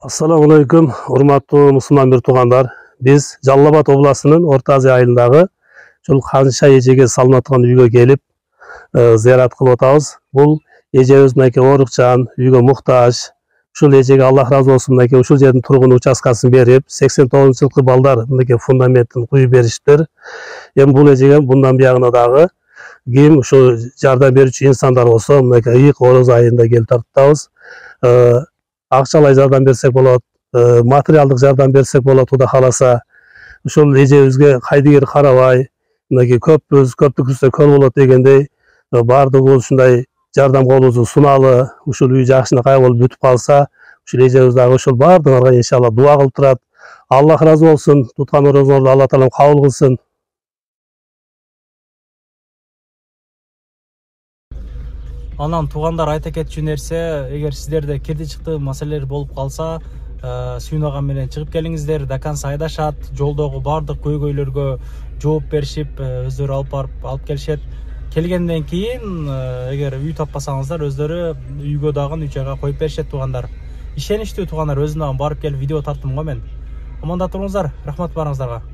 Assalamu alaikum, urmatlı Müslüman bir tuğanlar. Biz Жалал Абад областının Orta Азия айылындағы шул Ханша ежеге салынатқан үйгө келип, зиярат кылып атабыз. Бул эжебиз мынакей оорукчан, үйгө муктаж. Ушул эжеге Аллах разы болсун, мынакей ушул жердин тургун участкасын берип, 89-жылкы балдар мынакей фундаментин куюп бериштер. Эми бул эжеге мындан биягына дагы ким ушу жардам берүүчү инсандар болсо, мынакей ыйык ороз айында келип тартабыз. Акчалай жардам берсек болот, материалдык жардам берсек болот, Кудай кааласа. Ушул эжебизге кайдыгер карабай, мынакей көптүкүрсө көл болот дегендей, баардыгы ушундай жардам колубузду суналы. Ушул үй жакшынакай болуп бүтүп калса, ушул эжебиз дагы ушул баардыгына иншалла дуа кылып турат. Аллах разы болсун, туткан орозуңарды Алла таалам кабыл кылсын. Анан туугандар айта кетчү нерсе, эгер сиздерде кирди чыкты маселелер болуп калса, сүйнөган менен чыгып келиңиздер. Даканса айдашат, жолдогу бардык көйгөйлөргө жооп беришип, өздөрү алып келишет. Келгенден кийин, эгер үй таппасаңыздар, өздөрү үйгө дагы үй жайга коюп беришет туугандар. Ишеничтүү туугандар, өзүм дагы барып келип видео тарттым го мен. Аманда туруңуздар, рахмат барыңыздарга.